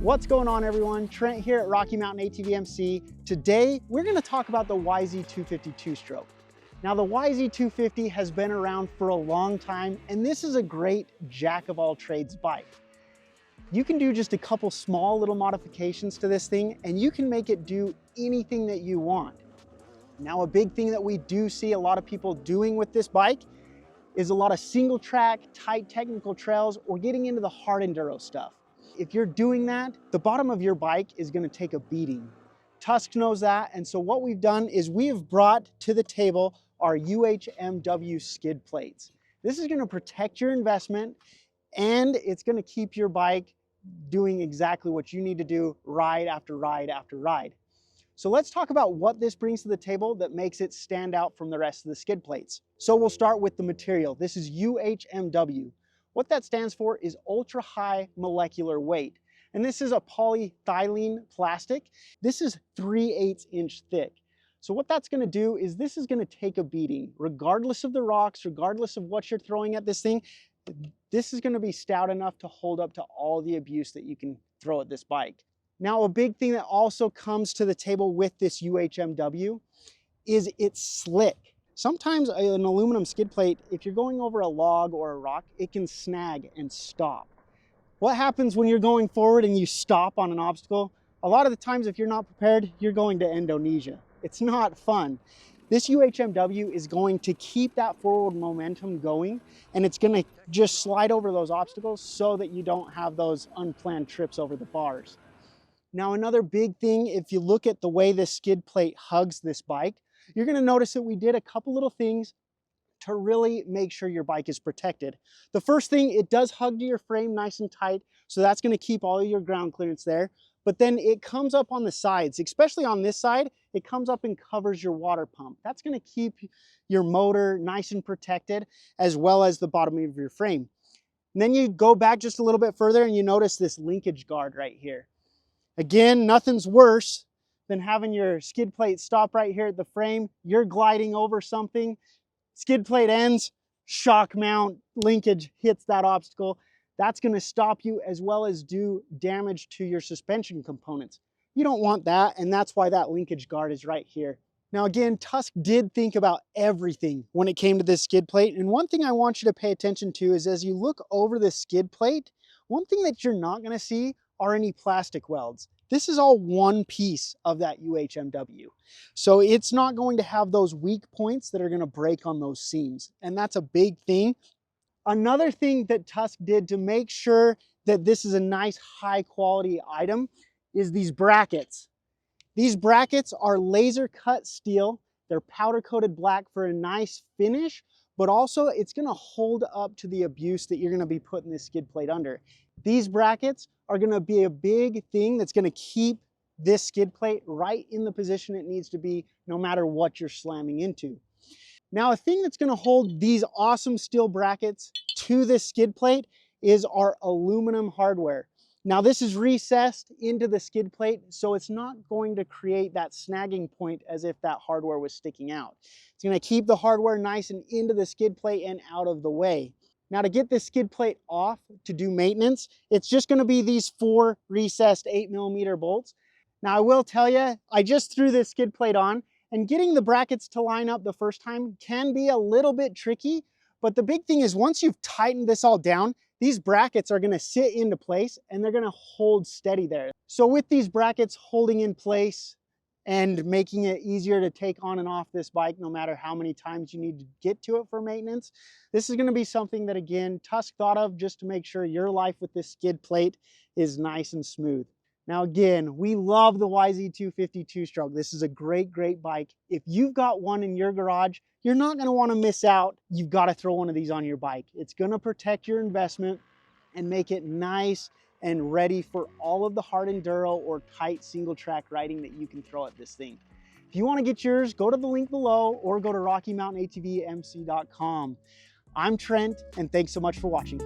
What's going on, everyone? Trent here at Rocky Mountain ATV MC. Today, we're going to talk about the YZ250 two-stroke. Now, the YZ250 has been around for a long time, and this is a great jack-of-all-trades bike. You can do just a couple small little modifications to this thing, and you can make it do anything that you want. Now, a big thing that we do see a lot of people doing with this bike is a lot of single track, tight technical trails, or getting into the hard enduro stuff. If you're doing that, the bottom of your bike is going to take a beating. Tusk knows that, and so what we've done is we have brought to the table our UHMW skid plates. This is going to protect your investment, and it's going to keep your bike doing exactly what you need to do ride after ride after ride. So let's talk about what this brings to the table that makes it stand out from the rest of the skid plates. So we'll start with the material. This is UHMW. What that stands for is ultra high molecular weight. And this is a polyethylene plastic. This is 3/8 inch thick. So what that's going to do is this is going to take a beating, regardless of the rocks, regardless of what you're throwing at this thing. This is going to be stout enough to hold up to all the abuse that you can throw at this bike. Now, a big thing that also comes to the table with this UHMW is it's slick. Sometimes an aluminum skid plate, if you're going over a log or a rock, it can snag and stop. What happens when you're going forward and you stop on an obstacle? A lot of the times, if you're not prepared, you're going to Indonesia. It's not fun. This UHMW is going to keep that forward momentum going, and it's going to just slide over those obstacles so that you don't have those unplanned trips over the bars. Now, another big thing, if you look at the way this skid plate hugs this bike, you're going to notice that we did a couple little things to really make sure your bike is protected. The first thing, it does hug to your frame nice and tight, so that's going to keep all of your ground clearance there. But then it comes up on the sides, especially on this side, it comes up and covers your water pump. That's going to keep your motor nice and protected, as well as the bottom of your frame. And then you go back just a little bit further and you notice this linkage guard right here. Again, nothing's worse than having your skid plate stop right here at the frame. You're gliding over something, skid plate ends, shock mount, linkage hits that obstacle. That's going to stop you as well as do damage to your suspension components. You don't want that, and that's why that linkage guard is right here. Now again, Tusk did think about everything when it came to this skid plate, and one thing I want you to pay attention to is as you look over the skid plate, one thing that you're not going to see are any plastic welds. This is all one piece of that UHMW. So it's not going to have those weak points that are going to break on those seams. And that's a big thing. Another thing that Tusk did to make sure that this is a nice high quality item is these brackets. These brackets are laser cut steel. They're powder coated black for a nice finish, but also it's going to hold up to the abuse that you're going to be putting this skid plate under. These brackets are going to be a big thing that's going to keep this skid plate right in the position it needs to be no matter what you're slamming into. Now, a thing that's going to hold these awesome steel brackets to this skid plate is our aluminum hardware. Now, this is recessed into the skid plate, so it's not going to create that snagging point as if that hardware was sticking out. It's going to keep the hardware nice and into the skid plate and out of the way. Now, to get this skid plate off to do maintenance, it's just going to be these 4 recessed 8mm bolts. Now, I will tell you, I just threw this skid plate on, and getting the brackets to line up the first time can be a little bit tricky, but the big thing is once you've tightened this all down, these brackets are going to sit into place and they're going to hold steady there. So with these brackets holding in place and making it easier to take on and off this bike no matter how many times you need to get to it for maintenance, this is going to be something that, again, Tusk thought of just to make sure your life with this skid plate is nice and smooth. Now again, we love the YZ250 two-stroke. This is a great, great bike. If you've got one in your garage, you're not going to want to miss out. You've got to throw one of these on your bike. It's going to protect your investment and make it nice and ready for all of the hard enduro or tight single track riding that you can throw at this thing. If you want to get yours, go to the link below or go to RockyMountainATVMC.com. I'm Trent, and thanks so much for watching.